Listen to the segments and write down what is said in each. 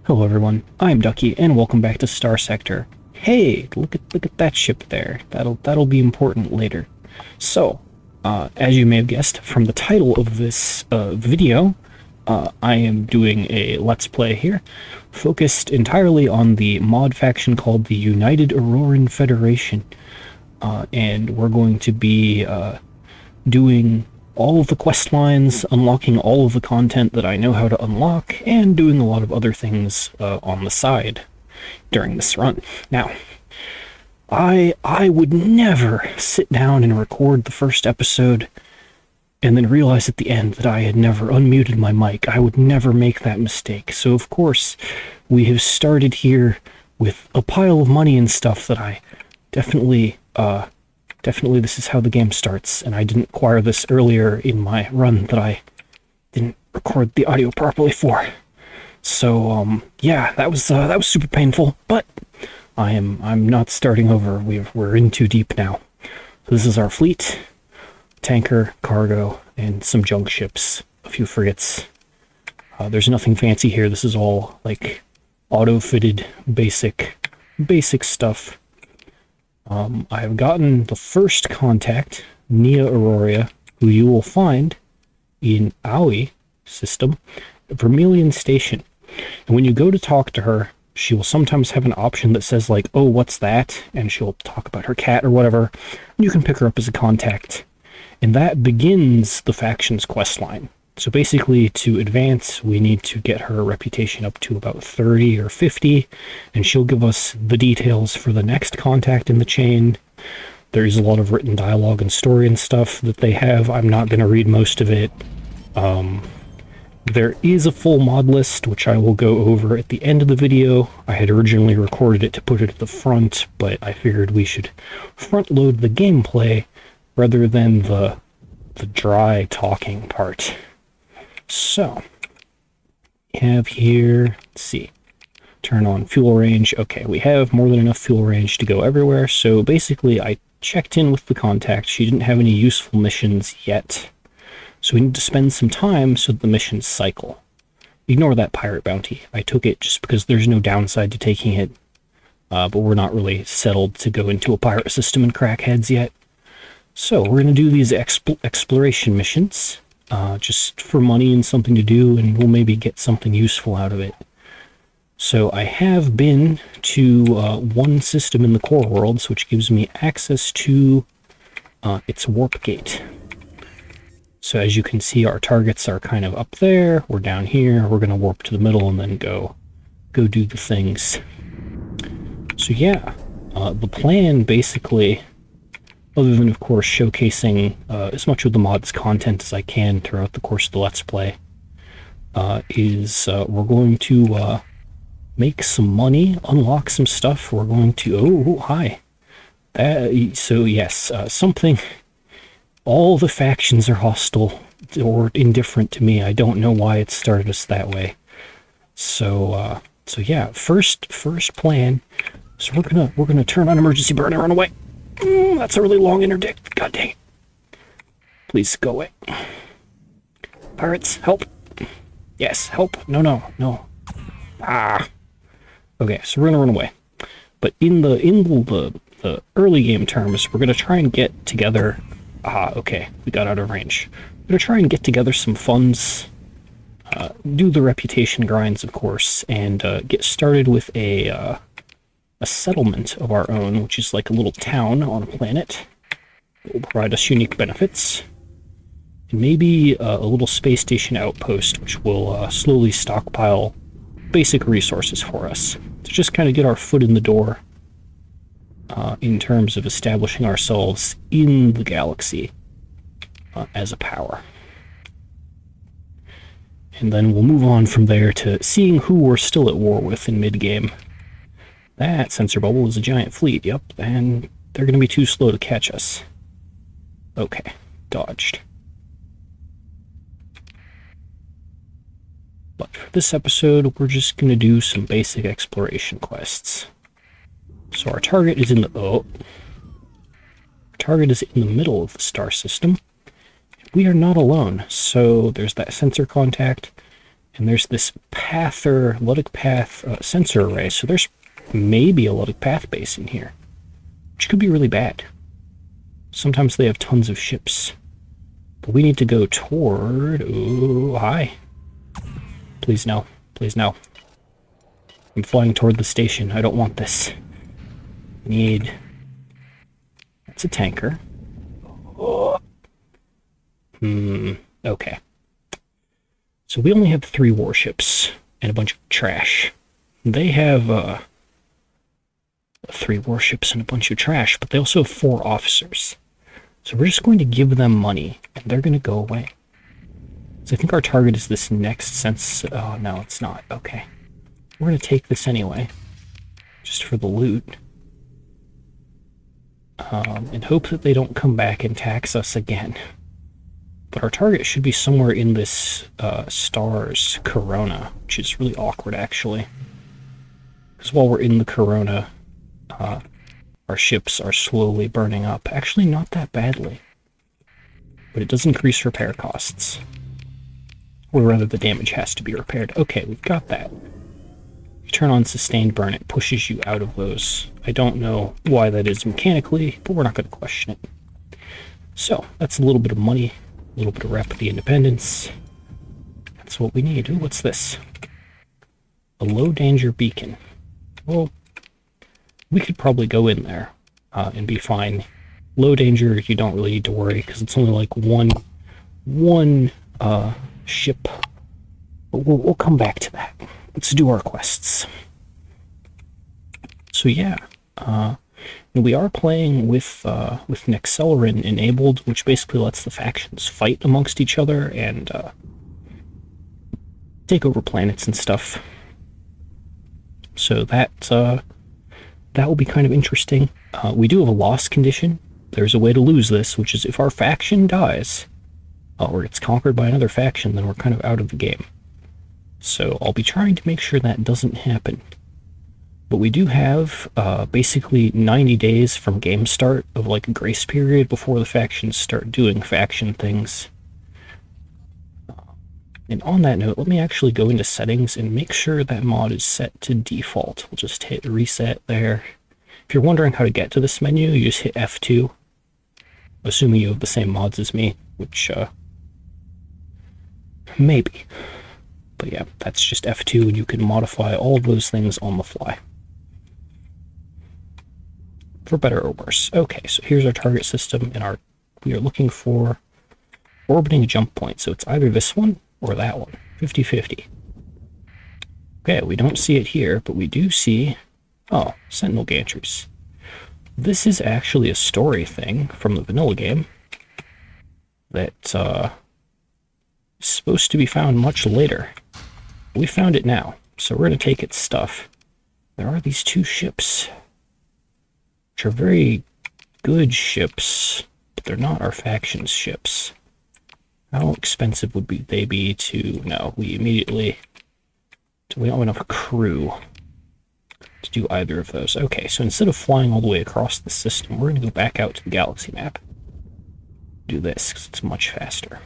Hello everyone, I'm Ducky, and welcome back to Star Sector. Hey, look at that ship there. That'll be important later. So, as you may have guessed from the title of this video, I am doing a Let's Play here, focused entirely on the mod faction called the United Auroran Federation, and we're going to be doing all of the quest lines, unlocking all of the content that I know how to unlock, and doing a lot of other things on the side during this run. Now, I would never sit down and record the first episode and then realize at the end that I had never unmuted my mic. I would never make that mistake. So of course, we have started here with a pile of money and stuff that I definitely this is how the game starts, and I didn't acquire this earlier in my run that I didn't record the audio properly for. So, yeah, that was super painful, but I'm not starting over. We're in too deep now. So this is our fleet: tanker, cargo, and some junk ships, a few frigates. There's nothing fancy here. This is all like auto-fitted basic stuff. I have gotten the first contact, Nia Aurora, who you will find in Aoi system, Vermilion Station. And when you go to talk to her, she will sometimes have an option that says like, oh, what's that? And she'll talk about her cat or whatever. And you can pick her up as a contact. And that begins the faction's quest line. So basically, to advance, we need to get her reputation up to about 30 or 50, and she'll give us the details for the next contact in the chain. There's a lot of written dialogue and story and stuff that they have. I'm not going to read most of it. There is a full mod list, which I will go over at the end of the video. I had originally recorded it to put it at the front, but I figured we should front-load the gameplay rather than the dry talking part. So, we have here, let's see, turn on fuel range. Okay, we have more than enough fuel range to go everywhere. So basically, I checked in with the contact. She didn't have any useful missions yet. So we need to spend some time so that the missions cycle. Ignore that pirate bounty. I took it just because there's no downside to taking it. But we're not really settled to go into a pirate system and crack heads yet. So we're going to do these exploration missions. Just for money and something to do, and we'll maybe get something useful out of it. So I have been to one system in the core worlds, which gives me access to its warp gate. So as you can see, our targets are kind of up there. We're down here. We're going to warp to the middle and then go do the things. So yeah, the plan basically, other than, of course, showcasing as much of the mod's content as I can throughout the course of the Let's Play, is we're going to make some money, unlock some stuff. We're going to... Oh, hi. So, yes, something... All the factions are hostile or indifferent to me. I don't know why it started us that way. So yeah, first plan. So we're gonna turn on emergency burn and run away. That's a really long interdict. God dang it. Please go away. Pirates, help. Yes, help. No. Ah. Okay, so we're gonna run away. But in the early game terms, we're gonna try and get together. Okay, we got out of range. We're gonna try and get together some funds, do the reputation grinds, of course, and get started with a settlement of our own, which is like a little town on a planet that will provide us unique benefits, and maybe a little space station outpost, which will slowly stockpile basic resources for us to just kind of get our foot in the door in terms of establishing ourselves in the galaxy as a power. And then we'll move on from there to seeing who we're still at war with in mid-game. That sensor bubble is a giant fleet, yep, and they're going to be too slow to catch us. Okay, dodged. But for this episode, we're just going to do some basic exploration quests. So our target is in the... Oh. Our target is in the middle of the star system. We are not alone, so there's that sensor contact. And there's this Ludic path sensor array, so there's maybe a Ludic path base in here, which could be really bad. Sometimes they have tons of ships. But we need to go toward... Ooh, hi. Please no. Please no. I'm flying toward the station. I don't want this. Need... That's a tanker. Oh. Okay. So we only have 3 warships and a bunch of trash. They have 3 warships and a bunch of trash, but they also have 4 officers. So we're just going to give them money, and they're going to go away. So I think our target is this next sense... Oh, no, it's not. Okay. We're going to take this anyway, just for the loot. And hope that they don't come back and tax us again. But our target should be somewhere in this star's corona, which is really awkward, actually. Because while we're in the corona, our ships are slowly burning up. Actually, not that badly. But it does increase repair costs. Or rather, the damage has to be repaired. Okay, we've got that. You turn on sustained burn, it pushes you out of those. I don't know why that is mechanically, but we're not going to question it. So, that's a little bit of money, a little bit of rapid independence. That's what we need. Ooh, what's this? A low danger beacon. Well, we could probably go in there and be fine. Low danger, you don't really need to worry, because it's only like one ship. But we'll come back to that. Let's do our quests. So yeah, we are playing with Nexcelerin enabled, which basically lets the factions fight amongst each other and take over planets and stuff. So that will be kind of interesting. We do have a loss condition. There's a way to lose this, which is if our faction dies, or it's conquered by another faction, then we're kind of out of the game. So I'll be trying to make sure that doesn't happen. But we do have basically 90 days from game start of like a grace period before the factions start doing faction things. And on that note, let me actually go into settings and make sure that mod is set to default. We'll just hit reset there. If you're wondering how to get to this menu, you just hit F2. Assuming you have the same mods as me, which, maybe. But yeah, that's just F2, and you can modify all of those things on the fly. For better or worse. Okay, so here's our target system, and we are looking for orbiting jump point. So it's either this one or that one. 50-50. Okay, we don't see it here, but we do see... Oh, Sentinel Gantries. This is actually a story thing from the vanilla game that is supposed to be found much later. We found it now, so we're going to take its stuff. There are these 2 ships, which are very good ships, but they're not our faction's ships. How expensive would they be to... No, we don't have enough crew to do either of those. Okay, so instead of flying all the way across the system, we're going to go back out to the galaxy map. Do this, because it's much faster.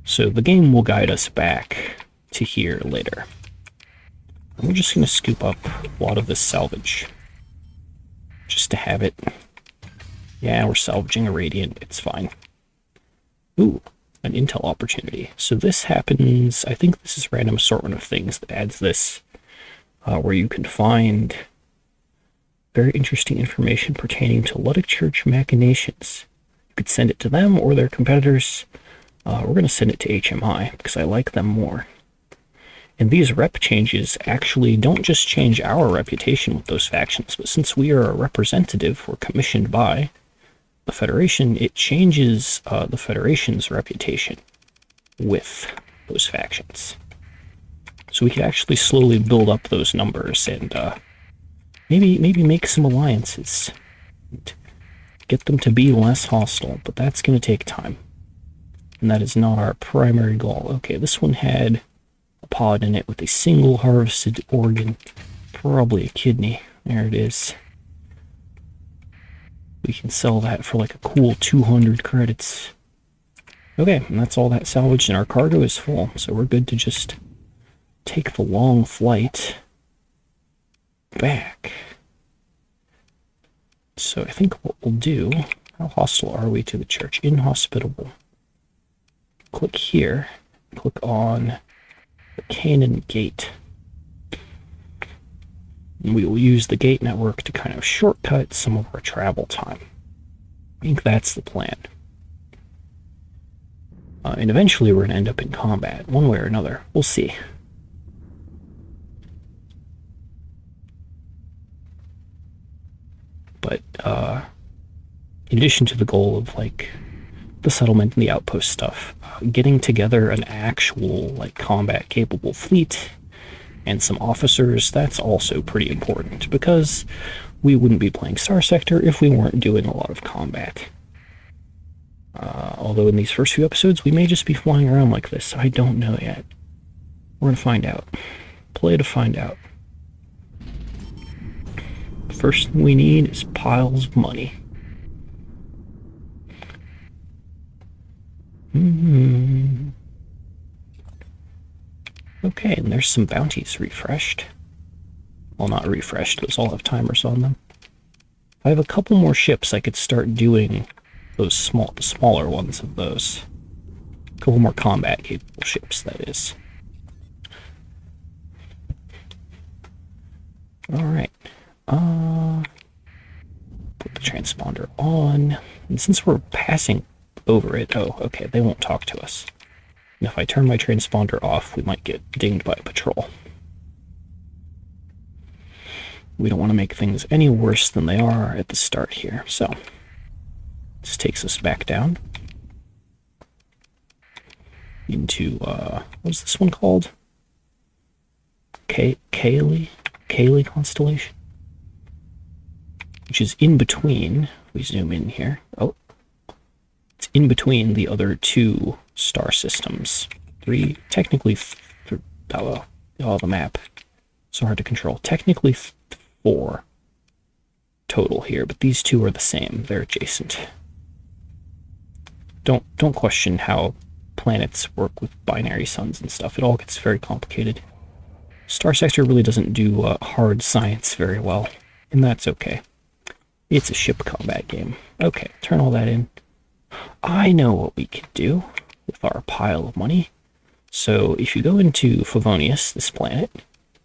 So the game will guide us back to here later. And we're just going to scoop up a lot of this salvage, just to have it. Yeah, we're salvaging a Radiant, it's fine. Ooh, an intel opportunity. So this happens, I think this is random assortment of things that adds this, where you can find very interesting information pertaining to Ludic Church machinations. You could send it to them or their competitors. We're going to send it to HMI, because I like them more. And these rep changes actually don't just change our reputation with those factions, but since we are a representative, we're commissioned by the Federation, it changes the Federation's reputation with those factions. So we could actually slowly build up those numbers and maybe make some alliances. And get them to be less hostile, but that's going to take time. And that is not our primary goal. Okay, this one had a pod in it with a single harvested organ. Probably a kidney. There it is. We can sell that for like a cool 200 credits. Okay, and that's all that salvaged, and our cargo is full, so we're good to just take the long flight back. So I think what we'll do, how hostile are we to the church? Inhospitable. Click here, click on the Canaan Gate. And we will use the gate network to kind of shortcut some of our travel time. I think that's the plan. And eventually we're going to end up in combat, one way or another. We'll see. But in addition to the goal of like the settlement and the outpost stuff, getting together an actual like combat capable fleet and some officers, that's also pretty important, because we wouldn't be playing Star Sector if we weren't doing a lot of combat. Although in these first few episodes, we may just be flying around like this. I don't know yet. We're going to find out. Play to find out. First thing we need is piles of money. Okay, and there's some bounties refreshed. Well, not refreshed, those all have timers on them. If I have a couple more ships, I could start doing the smaller ones of those. A couple more combat capable ships, that is. Alright. Put the transponder on. And since we're passing over it, oh, okay, they won't talk to us. And if I turn my transponder off, we might get dinged by a patrol. We don't want to make things any worse than they are at the start here, so this takes us back down into, what's this one called? Cayley constellation? Which is in between, if we zoom in here, it's in between the other two star systems. Technically, the map, so hard to control. Technically 4 total here, but these two are the same, they're adjacent. Don't question how planets work with binary suns and stuff. It all gets very complicated. Star Sector really doesn't do hard science very well, and that's okay. It's a ship combat game. Okay, turn all that in. I know what we can do with our pile of money. So if you go into Favonius, this planet,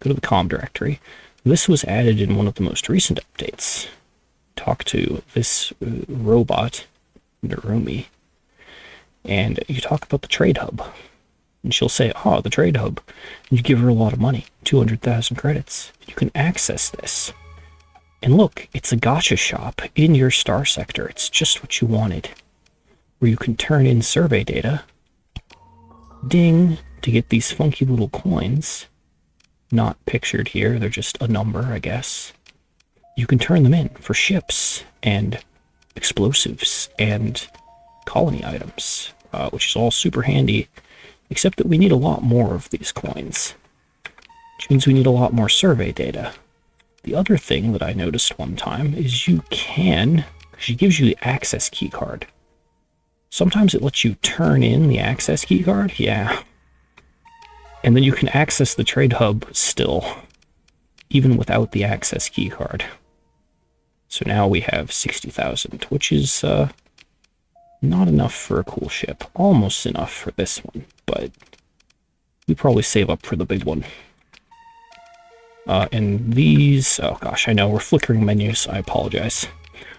go to the comm directory. This was added in one of the most recent updates. Talk to this robot, Narumi, and you talk about the trade hub. And she'll say, oh, the trade hub. And you give her a lot of money, 200,000 credits. You can access this. And look, it's a gacha shop in your star sector. It's just what you wanted. Where you can turn in survey data, ding, to get these funky little coins. Not pictured here, they're just a number, I guess. You can turn them in for ships and explosives and colony items, which is all super handy. Except that we need a lot more of these coins, which means we need a lot more survey data. The other thing that I noticed one time is you can, she gives you the access key card. Sometimes it lets you turn in the access key card, yeah. And then you can access the trade hub still, even without the access key card. So now we have 60,000, which is not enough for a cool ship. Almost enough for this one, but we probably save up for the big one. And these, oh gosh, I know we're flickering menus, I apologize.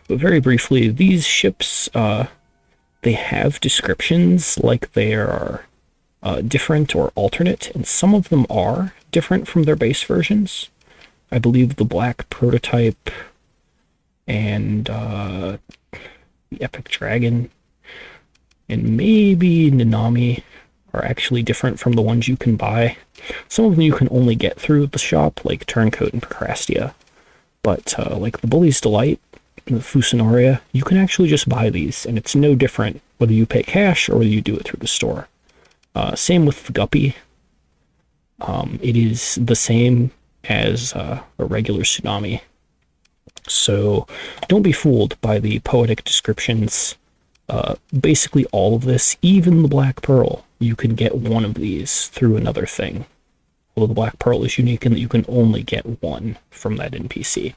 But very briefly, these ships, they have descriptions like they are different or alternate, and some of them are different from their base versions. I believe the Black Prototype and the Epic Dragon and maybe Nanami are actually different from the ones you can buy. Some of them you can only get through the shop, like Turncoat and Procrastia. But like the Bully's Delight and the Fusenoria, you can actually just buy these, and it's no different whether you pay cash or whether you do it through the store. Same with the Guppy. It is the same as a regular Tsunami. So don't be fooled by the poetic descriptions Basically all of this, even the Black Pearl, you can get one of these through another thing. Although the Black Pearl is unique in that you can only get one from that NPC.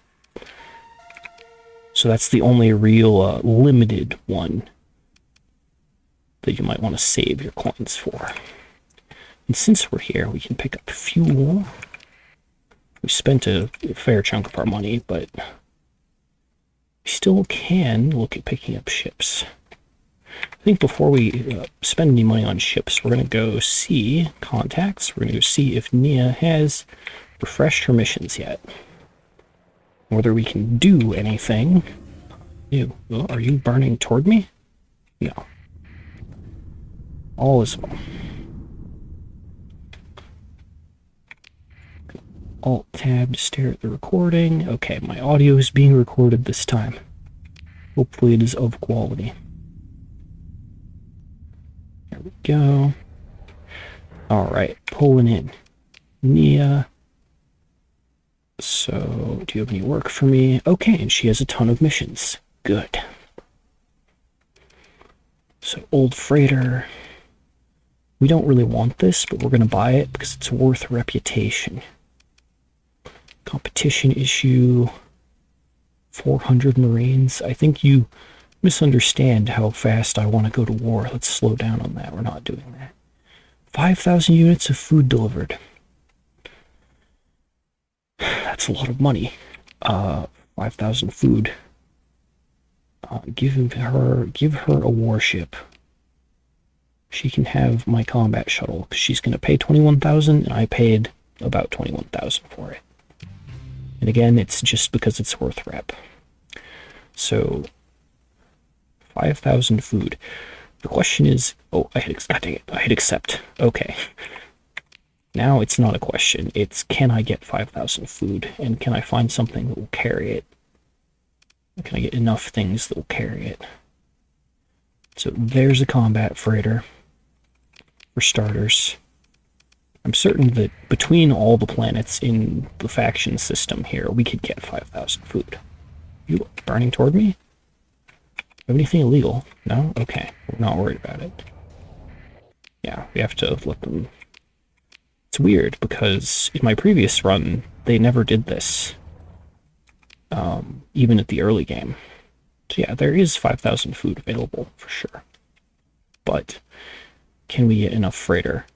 So that's the only real limited one that you might want to save your coins for. And since we're here, we can pick up fuel. We spent a fair chunk of our money, but we still can look at picking up ships. I think before we spend any money on ships, we're going to go see contacts. We're going to go see if Nia has refreshed her missions yet. Whether we can do anything. Ew. Oh, are you burning toward me? No. All is well. Alt-tab to stare at the recording. Okay, my audio is being recorded this time. Hopefully it is of quality. There we go. Alright, pulling in. Nia. So, do you have any work for me? Okay, and she has a ton of missions. Good. So, old freighter. We don't really want this, but we're going to buy it because it's worth reputation. Competition issue. 400 Marines. I think you misunderstand how fast I want to go to war. Let's slow down on that. We're not doing that. 5,000 units of food delivered. That's a lot of money. 5,000 food. Give her a warship. She can have my combat shuttle, because she's going to pay 21,000, and I paid about 21,000 for it. And again, it's just because it's worth rep. So, 5,000 food. The question is, oh, I hit accept. Okay. Now it's not a question. It's, can I get 5,000 food, and can I find something that will carry it? Can I get enough things that will carry it? So there's a combat freighter. For starters, I'm certain that between all the planets in the faction system here, we could get 5,000 food. You burning toward me? Have anything illegal? No? Okay. We're not worried about it. Yeah, we have to let them... It's weird, because in my previous run, they never did this. Even at the early game. So yeah, there is 5,000 food available, for sure. But... can we get enough freighter?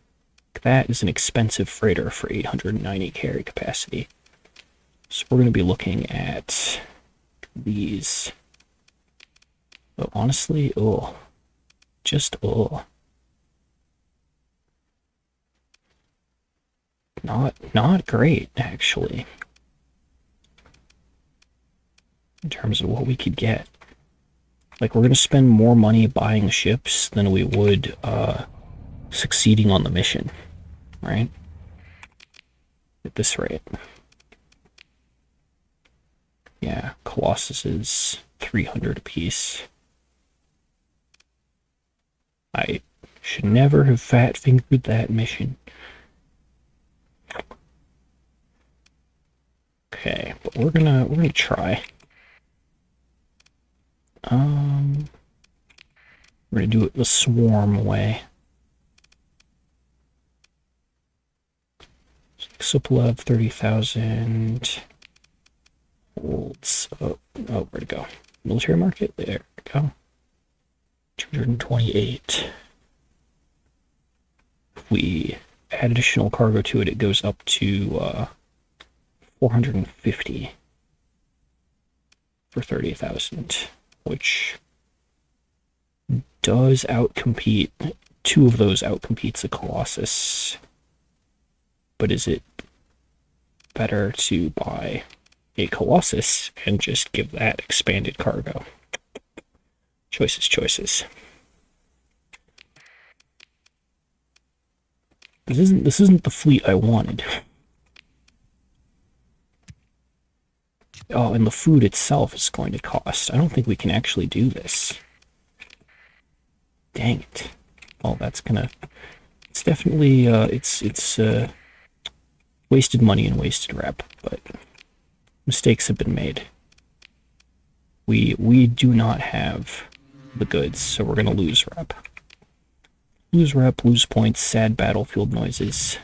That is an expensive freighter for 890 carry capacity. So we're going to be looking at these. But honestly, not great, actually. In terms of what we could get. Like, we're going to spend more money buying ships than we would, succeeding on the mission, right? At this rate. Yeah, Colossus is 300 apiece. I should never have fat-fingered that mission. Okay, but we're gonna try. We're gonna do it the swarm way. Suplev 30,000 holds. Oh, where'd it go? Military market? There we go. 228. If we add additional cargo to it, it goes up to 450 for 30,000, which does outcompete. Two of those outcompetes a Colossus. But is it better to buy a Colossus and just give that expanded cargo? Choices. This isn't the fleet I wanted. Oh, and the food itself is going to cost. I don't think we can actually do this. Dang it. Well, that's gonna... It's definitely, it's wasted money and wasted rep, but mistakes have been made. We do not have the goods, so we're going to lose rep. Lose rep, lose points, sad battlefield noises.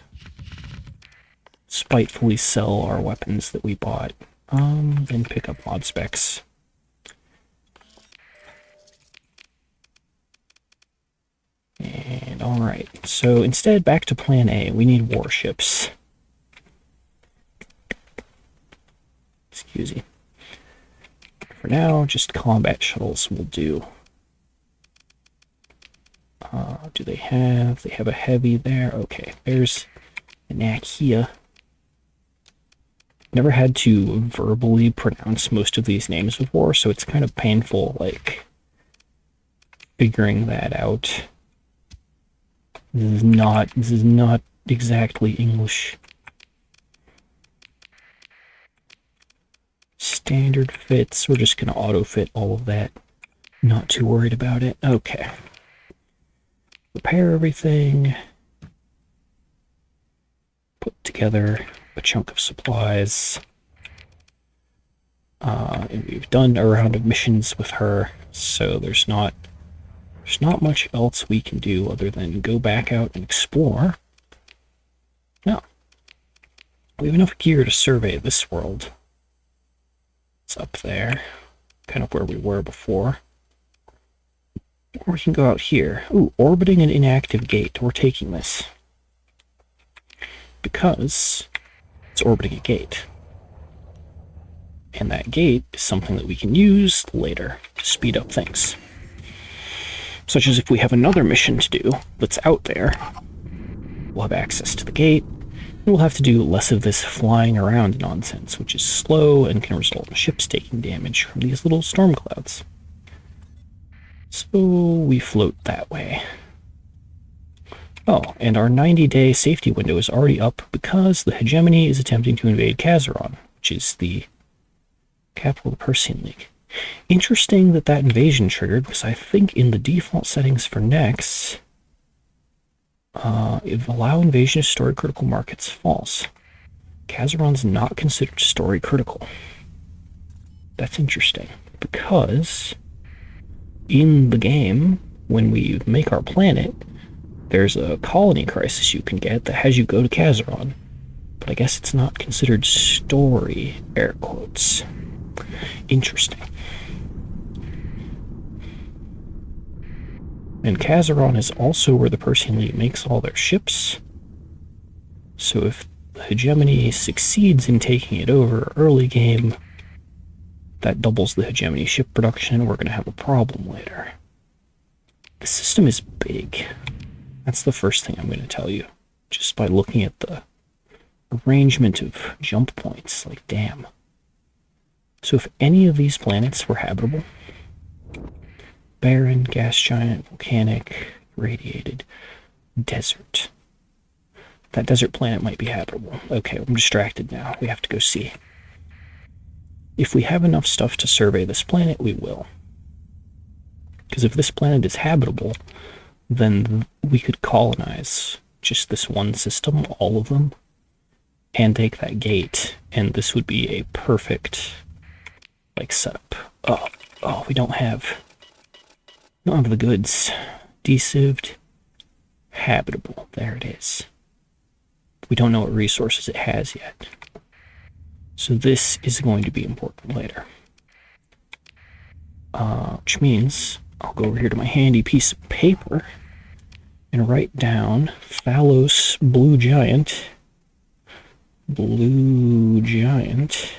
Spitefully sell our weapons that we bought. Then pick up mod specs. And alright, so instead, back to plan A. We need warships. Excuse me. For now, just combat shuttles will do. Do they have a heavy there? Okay, there's an Akia. Never had to verbally pronounce most of these names before, so it's kind of painful, like, figuring that out. This is not exactly English. Standard fits, we're just going to auto-fit all of that. Not too worried about it. Okay. Repair everything. Put together a chunk of supplies. And we've done a round of missions with her, so there's not much else we can do other than go back out and explore. No. We have enough gear to survey this world. It's up there, kind of where we were before. Or we can go out here. Ooh, orbiting an inactive gate. We're taking this. Because it's orbiting a gate. And that gate is something that we can use later to speed up things. Such as if we have another mission to do that's out there, we'll have access to the gate, and we'll have to do less of this flying around nonsense, which is slow and can result in ships taking damage from these little storm clouds. So we float that way. Oh, and our 90-day safety window is already up because the hegemony is attempting to invade Kazaron, which is the capital of the Persian League. Interesting that invasion triggered, because I think in the default settings for Nex, if allow invasion of story critical markets false. Kazaron's not considered story critical. That's interesting, because in the game, when we make our planet, there's a colony crisis you can get that has you go to Kazaron, but I guess it's not considered story, air quotes. Interesting. And Kazaron is also where the Persian League makes all their ships. So if the hegemony succeeds in taking it over early game, that doubles the hegemony ship production, and we're going to have a problem later. The system is big. That's the first thing I'm going to tell you, just by looking at the arrangement of jump points. Like, damn. So if any of these planets were habitable, barren, gas giant, volcanic, radiated, desert. That desert planet might be habitable. Okay, I'm distracted now. We have to go see. If we have enough stuff to survey this planet, we will. Because if this planet is habitable, then we could colonize just this one system, all of them, and take that gate, and this would be a perfect, like, setup. Oh, we don't have the goods. Desieved, habitable. There it is. We don't know what resources it has yet. So this is going to be important later. Which means I'll go over here to my handy piece of paper and write down Phalos Blue Giant. Blue Giant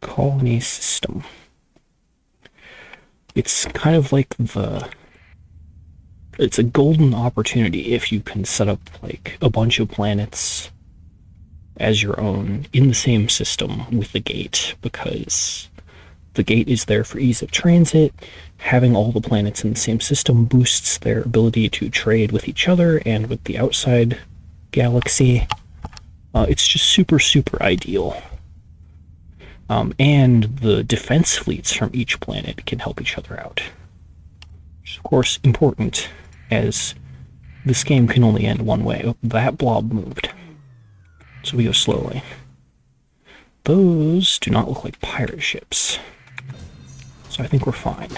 colony system. It's kind of like it's a golden opportunity if you can set up like a bunch of planets as your own in the same system with the gate, because the gate is there for ease of transit. Having all the planets in the same system boosts their ability to trade with each other and with the outside galaxy. It's just super, super ideal. And the defense fleets from each planet can help each other out. Which is, of course, important, as this game can only end one way. Oh, that blob moved. So we go slowly. Those do not look like pirate ships. So I think we're fine.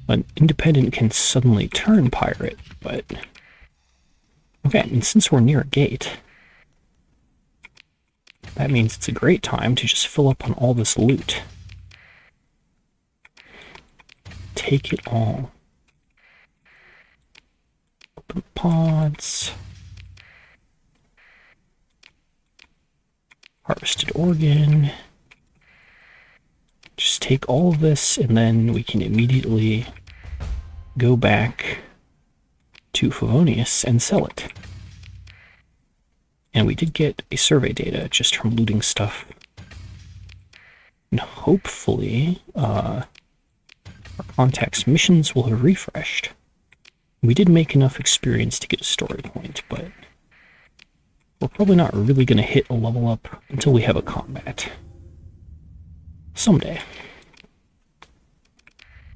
An independent can suddenly turn pirate, but... Okay, and since we're near a gate, that means it's a great time to just fill up on all this loot. Take it all. Open pods. Harvested organ. Just take all of this, and then we can immediately go back to Favonius and sell it. And we did get a survey data just from looting stuff. And hopefully, our contact's missions will have refreshed. We did make enough experience to get a story point, but we're probably not really going to hit a level up until we have a combat. Someday.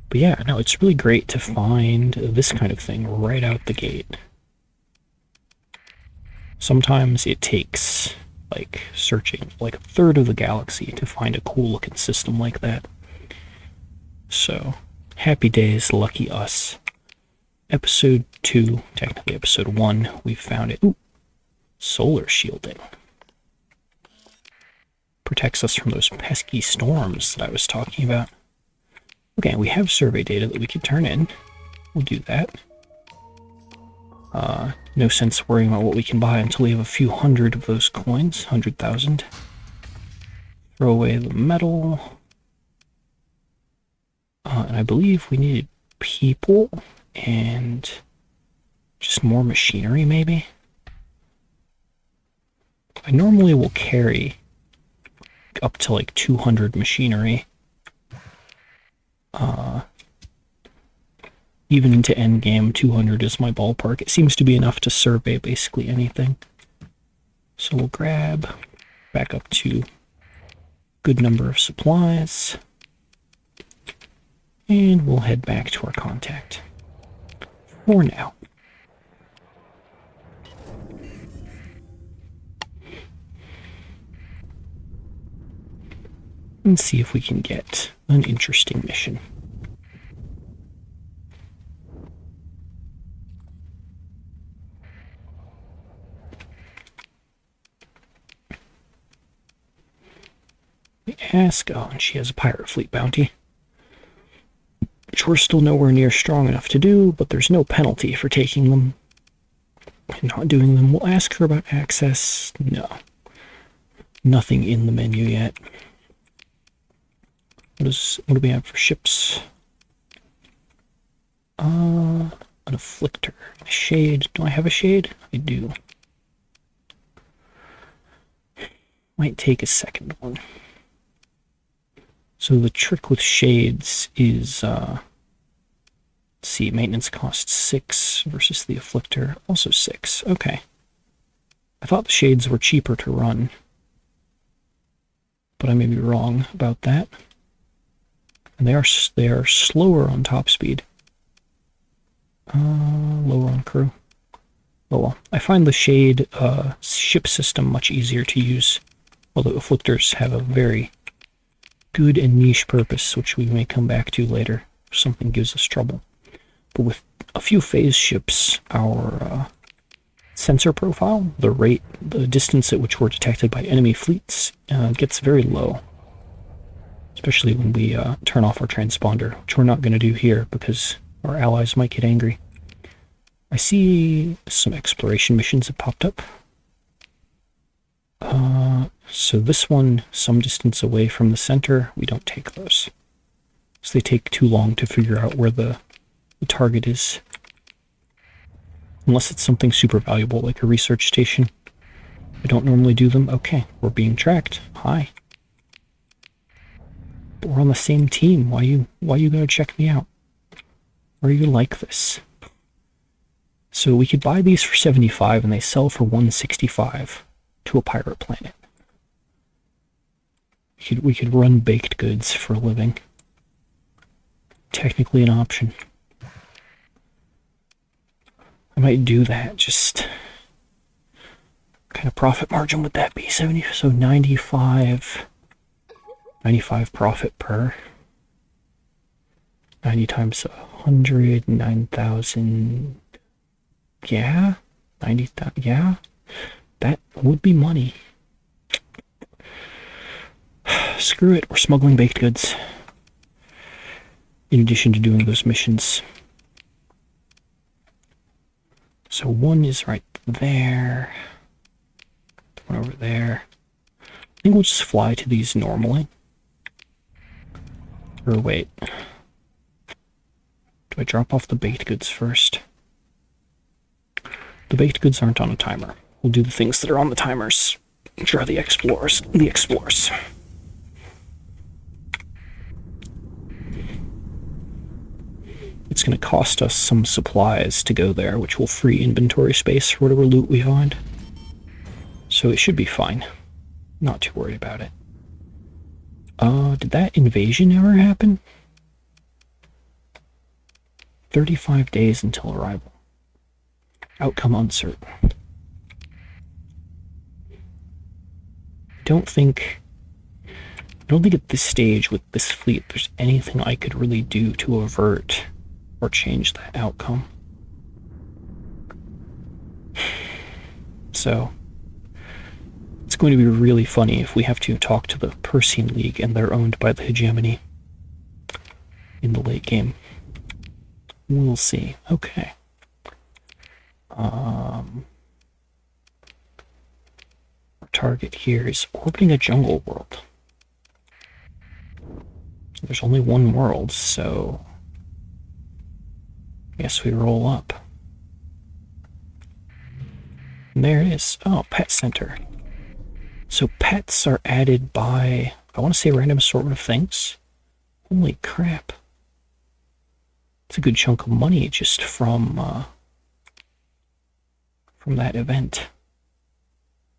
But yeah, no, it's really great to find this kind of thing right out the gate. Sometimes it takes, like, searching like a third of the galaxy to find a cool looking system like that. So, happy days, lucky us. Episode 2, technically episode 1, we found it. Ooh, solar shielding. Protects us from those pesky storms that I was talking about. Okay, we have survey data that we could turn in. We'll do that. No sense worrying about what we can buy until we have a few hundred of those coins. 100,000. Throw away the metal. And I believe we needed people and just more machinery, maybe? I normally will carry up to like 200 machinery. Even into endgame, 200 is my ballpark. It seems to be enough to survey basically anything. So we'll grab back up to good number of supplies. And we'll head back to our contact. For now. And see if we can get an interesting mission. We ask, oh, and she has a pirate fleet bounty, which we're still nowhere near strong enough to do, but there's no penalty for taking them and not doing them. We'll ask her about access. No. Nothing in the menu yet. What do we have for ships? An afflictor. A shade. Do I have a shade? I do. Might take a second one. So the trick with shades is, let's see, maintenance costs 6 versus the afflictor, also 6. Okay. I thought the shades were cheaper to run, but I may be wrong about that. And they are slower on top speed. Lower on crew. Oh well. I find the shade ship system much easier to use, although afflictors have a very good and niche purpose, which we may come back to later if something gives us trouble. But with a few phase ships, our sensor profile, the distance at which we're detected by enemy fleets, gets very low. Especially when we turn off our transponder, which we're not going to do here because our allies might get angry. I see some exploration missions have popped up. So this one, some distance away from the center, we don't take those. So they take too long to figure out where the target is. Unless it's something super valuable, like a research station. I don't normally do them. Okay, we're being tracked. Hi. But we're on the same team. Why you gonna check me out? Are you like this? So we could buy these for 75 and they sell for 165 to a pirate planet. We could run baked goods for a living. Technically an option. I might do that, just kind kind of profit margin would that be? 70, so 95 profit per 90 times 100, 9,000. Yeah, 90,000. Yeah, that would be money. Screw it, we're smuggling baked goods. In addition to doing those missions. So one is right there. One over there. I think we'll just fly to these normally. Or wait. Do I drop off the baked goods first? The baked goods aren't on a timer. We'll do the things that are on the timers, which are the explorers. It's going to cost us some supplies to go there, which will free inventory space for whatever loot we find. So it should be fine. Not too worried about it. Did that invasion ever happen? 35 days until arrival. Outcome uncertain. I don't think at this stage with this fleet there's anything I could really do to avert or change that outcome. So it's going to be really funny if we have to talk to the Persine League and they're owned by the hegemony in the late game. We'll see. Okay. Our target here is orbiting a jungle world. There's only one world, so I guess we roll up. And there it is. Oh, pet center. So pets are added by, I want to say, a random assortment of things. Holy crap. It's a good chunk of money just from that event.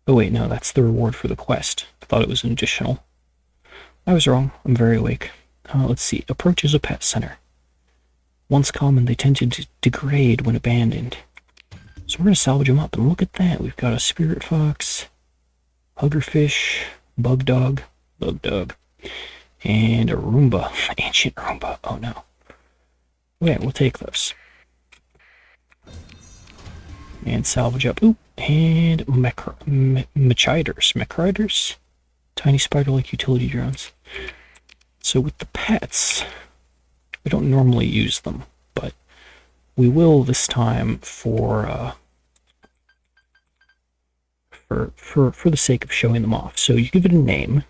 Oh wait, no, that's the reward for the quest. I thought it was an additional. I was wrong. I'm very awake. Let's see. Approaches a pet center. Once common, they tend to degrade when abandoned. So we're going to salvage them up. And look at that. We've got a spirit fox, huggerfish, bug dog, and a Roomba. Ancient Roomba. Oh no. Okay, we'll take those. And salvage up. Ooh, and mechriders. Tiny spider-like utility drones. So with the pets, we don't normally use them, but we will this time for the sake of showing them off. So you give it a name.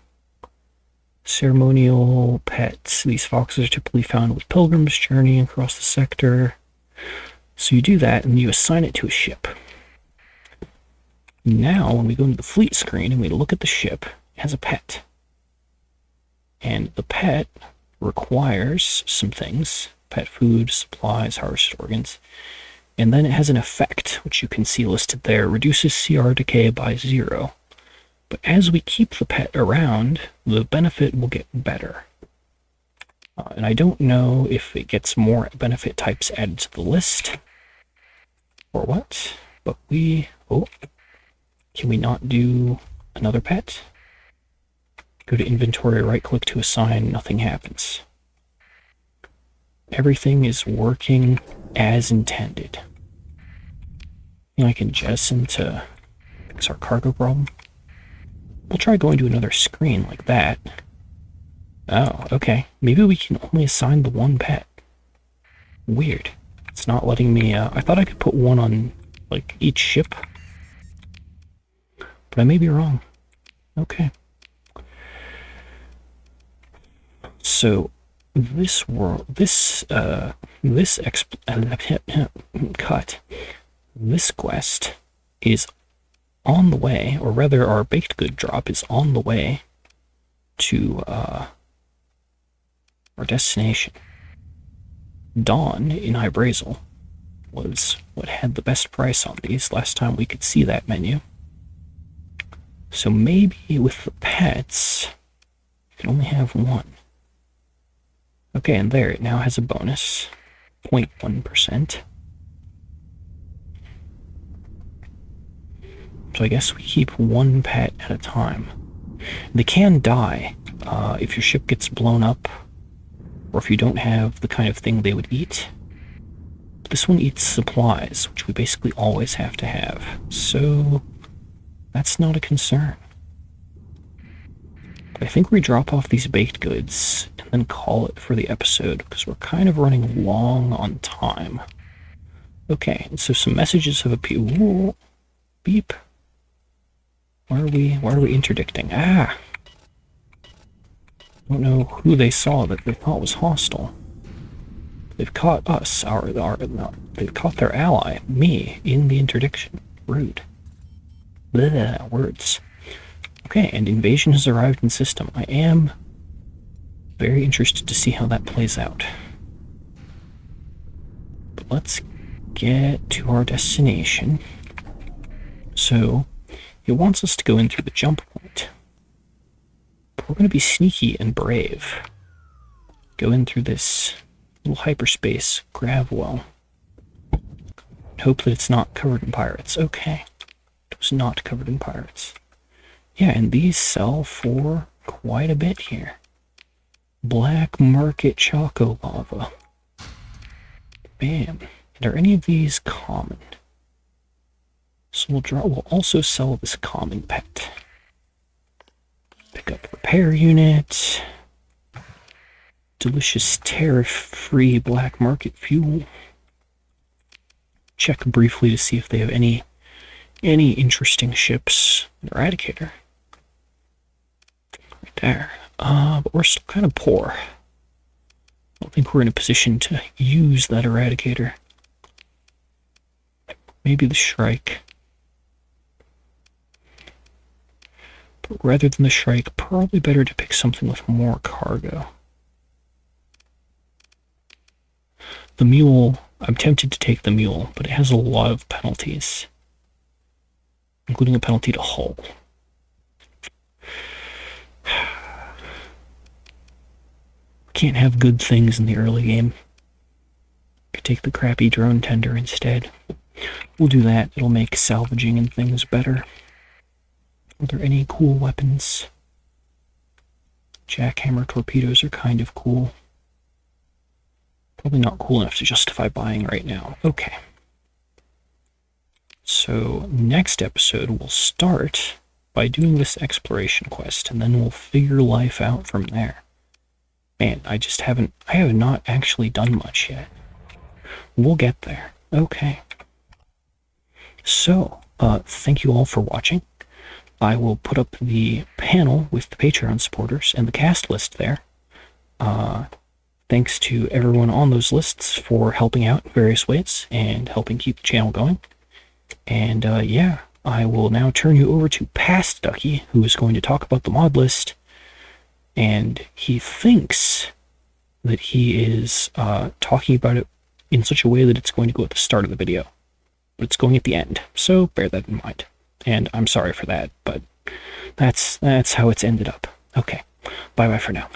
Ceremonial pets. These foxes are typically found with pilgrims journeying across the sector. So you do that, and you assign it to a ship. Now, when we go into the fleet screen and we look at the ship, it has a pet. And the pet requires some things. Pet food, supplies, harvested organs. And then it has an effect, which you can see listed there. Reduces CR decay by 0. But as we keep the pet around, the benefit will get better. And I don't know if it gets more benefit types added to the list or what, but can we not do another pet? Go to inventory, right click to assign, nothing happens. Everything is working as intended. I can jettison to fix our cargo problem. We'll try going to another screen like that. Oh, okay. Maybe we can only assign the one pet. Weird. It's not letting me, I thought I could put one on, like, each ship. But I may be wrong. Okay. So, this quest is on the way, or rather our baked good drop is on the way to our destination. Dawn in Hybrazel was what had the best price on these last time we could see that menu. So maybe with the pets, you can only have one. Okay, and there, it now has a bonus, 0.1%. So I guess we keep one pet at a time. They can die if your ship gets blown up, or if you don't have the kind of thing they would eat. But this one eats supplies, which we basically always have to have, so that's not a concern. But I think we drop off these baked goods and then call it for the episode, because we're kind of running long on time. Okay, and so some messages have appeared. Ooh, beep. Why are we interdicting? Ah! I don't know who they saw that they thought was hostile. They've caught us, they've caught their ally, me, in the interdiction. Rude. Bleh, words. Okay, and invasion has arrived in system. I am very interested to see how that plays out. But let's get to our destination. So, it wants us to go in through the jump point. But we're going to be sneaky and brave. Go in through this little hyperspace grav well. Hope that it's not covered in pirates. Okay. It was not covered in pirates. Yeah, and these sell for quite a bit here. Black market choco lava. Bam. And are any of these common? So we'll also sell this common pet. Pick up repair unit. Delicious tariff-free black market fuel. Check briefly to see if they have any interesting ships. An eradicator. Right there. But we're still kind of poor. I don't think we're in a position to use that eradicator. Maybe the Shrike. But rather than the Shrike, probably better to pick something with more cargo. The Mule, I'm tempted to take the Mule, but it has a lot of penalties, including a penalty to hull. Can't have good things in the early game. Could take the crappy drone tender instead. We'll do that. It'll make salvaging and things better. Are there any cool weapons? Jackhammer torpedoes are kind of cool. Probably not cool enough to justify buying right now. Okay. So, next episode we'll start by doing this exploration quest, and then we'll figure life out from there. Man, I have not actually done much yet. We'll get there. Okay. So, thank you all for watching. I will put up the panel with the Patreon supporters and the cast list there. Thanks to everyone on those lists for helping out in various ways and helping keep the channel going. And yeah, I will now turn you over to Past Ducky, who is going to talk about the mod list. And he thinks that he is talking about it in such a way that it's going to go at the start of the video. But it's going at the end, so bear that in mind. And I'm sorry for that, but that's how it's ended up. Okay, bye-bye for now.